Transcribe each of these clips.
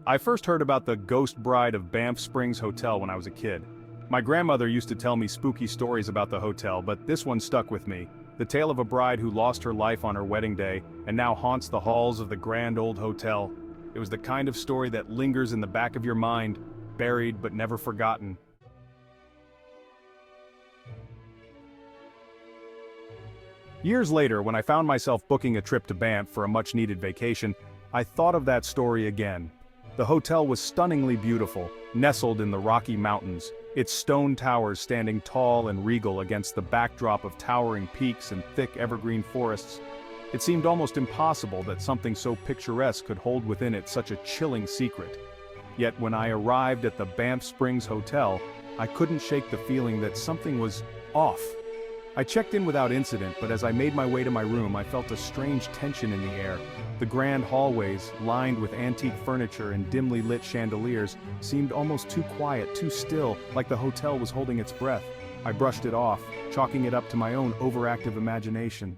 I first heard about the ghost bride of Banff Springs Hotel when I was a kid. My grandmother used to tell me spooky stories about the hotel, but this one stuck with me. The tale of a bride who lost her life on her wedding day and now haunts the halls of the grand old hotel. It was the kind of story that lingers in the back of your mind, buried but never forgotten. Years later, when I found myself booking a trip to Banff for a much-needed vacation, I thought of that story again. The hotel was stunningly beautiful, nestled in the Rocky Mountains, its stone towers standing tall and regal against the backdrop of towering peaks and thick evergreen forests. It seemed almost impossible that something so picturesque could hold within it such a chilling secret. Yet when I arrived at the Banff Springs Hotel, I couldn't shake the feeling that something was off. I checked in without incident, but as I made my way to my room, I felt a strange tension in the air. The grand hallways, lined with antique furniture and dimly lit chandeliers, seemed almost too quiet, too still, like the hotel was holding its breath. I brushed it off, chalking it up to my own overactive imagination.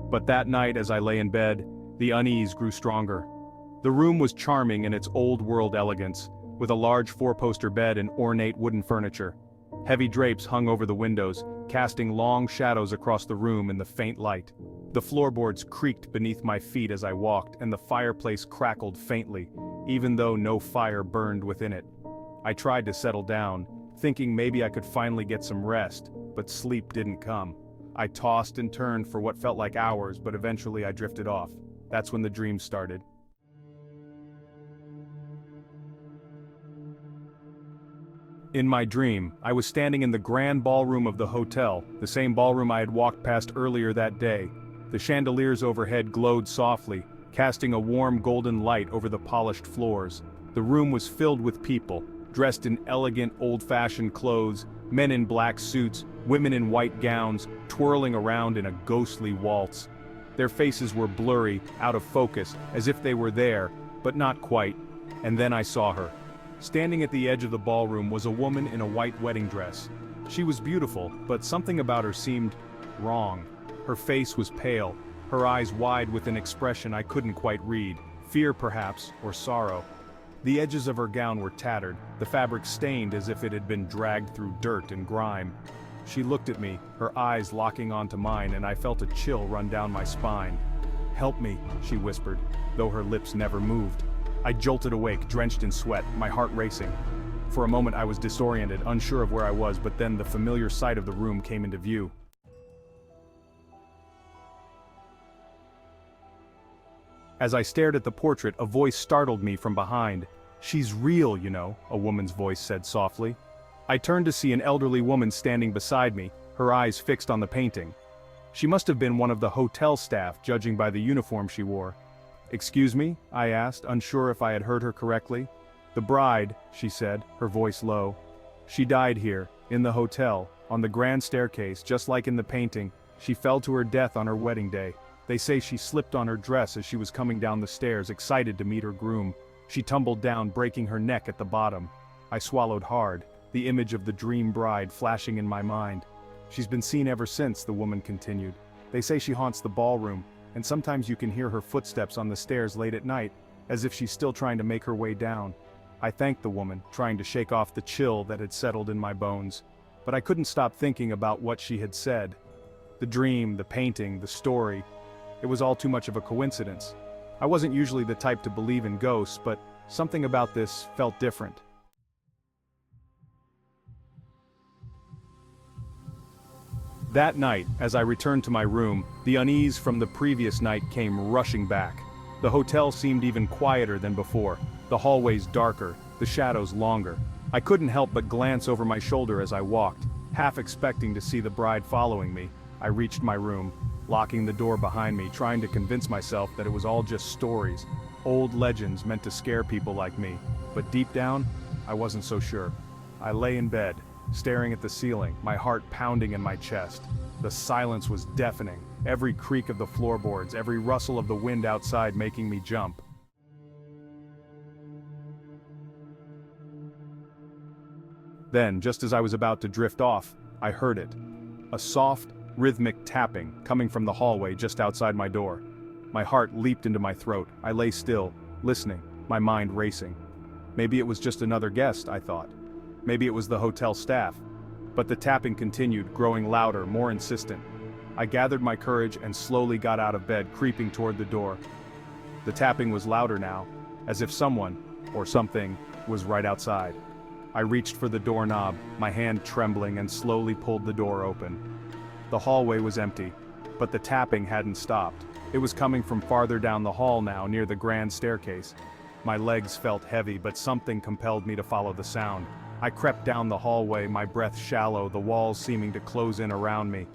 But that night, as I lay in bed, the unease grew stronger. The room was charming in its old-world elegance, with a large four-poster bed and ornate wooden furniture. Heavy drapes hung over the windows, casting long shadows across the room in the faint light. The floorboards creaked beneath my feet as I walked, and the fireplace crackled faintly, even though no fire burned within it. I tried to settle down, thinking maybe I could finally get some rest, but sleep didn't come. I tossed and turned for what felt like hours, but eventually I drifted off. That's when the dream started. In my dream, I was standing in the grand ballroom of the hotel, the same ballroom I had walked past earlier that day. The chandeliers overhead glowed softly, casting a warm golden light over the polished floors. The room was filled with people, dressed in elegant old-fashioned clothes, men in black suits, women in white gowns, twirling around in a ghostly waltz. Their faces were blurry, out of focus, as if they were there, but not quite. And then I saw her. Standing at the edge of the ballroom was a woman in a white wedding dress. She was beautiful, but something about her seemed wrong. Her face was pale, her eyes wide with an expression I couldn't quite read, fear perhaps, or sorrow. The edges of her gown were tattered, the fabric stained as if it had been dragged through dirt and grime. She looked at me, her eyes locking onto mine, and I felt a chill run down my spine. "Help me," she whispered, though her lips never moved. I jolted awake, drenched in sweat, my heart racing. For a moment I was disoriented, unsure of where I was, but then the familiar sight of the room came into view. As I stared at the portrait, a voice startled me from behind. "She's real, you know," a woman's voice said softly. I turned to see an elderly woman standing beside me, her eyes fixed on the painting. She must have been one of the hotel staff, judging by the uniform she wore. "Excuse me?" I asked, unsure if I had heard her correctly. "The bride," she said, her voice low. "She died here, in the hotel, on the grand staircase, just like in the painting. She fell to her death on her wedding day. They say she slipped on her dress as she was coming down the stairs, excited to meet her groom. She tumbled down, breaking her neck at the bottom." I swallowed hard, the image of the dream bride flashing in my mind. "She's been seen ever since," the woman continued. "They say she haunts the ballroom, and sometimes you can hear her footsteps on the stairs late at night, as if she's still trying to make her way down." I thanked the woman, trying to shake off the chill that had settled in my bones. But I couldn't stop thinking about what she had said. The dream, the painting, the story. It was all too much of a coincidence. I wasn't usually the type to believe in ghosts, but something about this felt different. That night, as I returned to my room, the unease from the previous night came rushing back. The hotel seemed even quieter than before, the hallways darker, the shadows longer. I couldn't help but glance over my shoulder as I walked, half expecting to see the bride following me. I reached my room, locking the door behind me, trying to convince myself that it was all just stories, old legends meant to scare people like me. But deep down, I wasn't so sure. I lay in bed, staring at the ceiling, my heart pounding in my chest. The silence was deafening, every creak of the floorboards, every rustle of the wind outside making me jump. Then, just as I was about to drift off, I heard it. A soft, rhythmic tapping, coming from the hallway just outside my door. My heart leaped into my throat. I lay still, listening, my mind racing. Maybe it was just another guest, I thought. Maybe it was the hotel staff. But the tapping continued, growing louder, more insistent. I gathered my courage and slowly got out of bed, creeping toward the door. The tapping was louder now, as if someone, or something, was right outside. I reached for the doorknob, my hand trembling, and slowly pulled the door open. The hallway was empty, but the tapping hadn't stopped. It was coming from farther down the hall now, near the grand staircase. My legs felt heavy, but something compelled me to follow the sound. I crept down the hallway, my breath shallow, the walls seeming to close in around me.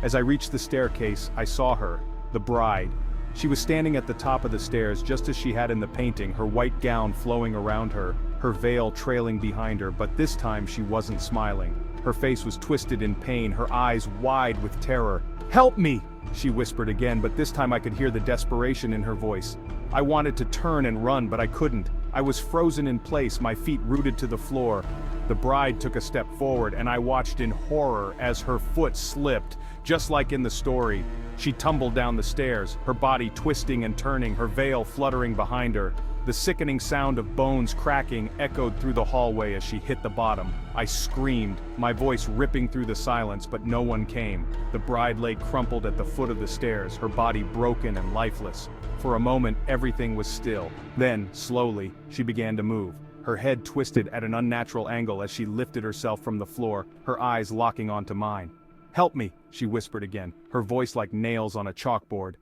As I reached the staircase, I saw her, the bride. She was standing at the top of the stairs just as she had in the painting, her white gown flowing around her, her veil trailing behind her, but this time she wasn't smiling. Her face was twisted in pain, her eyes wide with terror. "Help me!" she whispered again, but this time I could hear the desperation in her voice. I wanted to turn and run, but I couldn't. I was frozen in place, my feet rooted to the floor. The bride took a step forward, and I watched in horror as her foot slipped, just like in the story. She tumbled down the stairs, her body twisting and turning, her veil fluttering behind her. The sickening sound of bones cracking echoed through the hallway as she hit the bottom. I screamed, my voice ripping through the silence, but no one came. The bride lay crumpled at the foot of the stairs, her body broken and lifeless. For a moment, everything was still. Then, slowly, she began to move. Her head twisted at an unnatural angle as she lifted herself from the floor, her eyes locking onto mine. "Help me," she whispered again, her voice like nails on a chalkboard.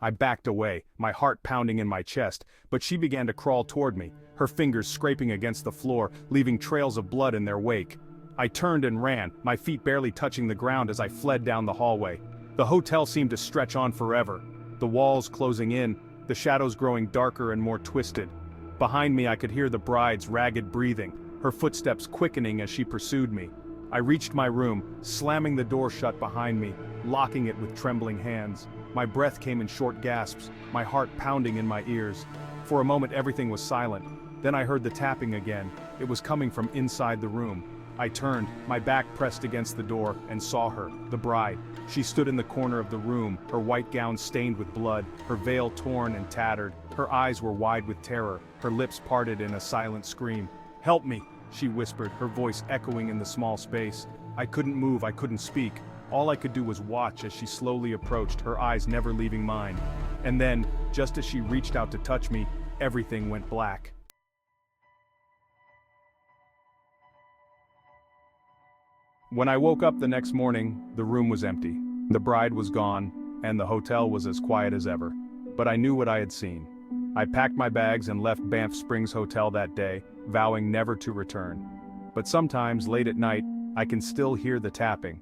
I backed away, my heart pounding in my chest, but she began to crawl toward me, her fingers scraping against the floor, leaving trails of blood in their wake. I turned and ran, my feet barely touching the ground as I fled down the hallway. The hotel seemed to stretch on forever, the walls closing in, the shadows growing darker and more twisted. Behind me I could hear the bride's ragged breathing, her footsteps quickening as she pursued me. I reached my room, slamming the door shut behind me, locking it with trembling hands. My breath came in short gasps, my heart pounding in my ears. For a moment everything was silent. Then I heard the tapping again. It was coming from inside the room. I turned, my back pressed against the door, and saw her, the bride. She stood in the corner of the room, her white gown stained with blood, her veil torn and tattered. Her eyes were wide with terror, her lips parted in a silent scream. "Help me," she whispered, her voice echoing in the small space. I couldn't move, I couldn't speak. All I could do was watch as she slowly approached, her eyes never leaving mine. And then, just as she reached out to touch me, everything went black. When I woke up the next morning, the room was empty. The bride was gone, and the hotel was as quiet as ever. But I knew what I had seen. I packed my bags and left Banff Springs Hotel that day, vowing never to return. But sometimes, late at night, I can still hear the tapping.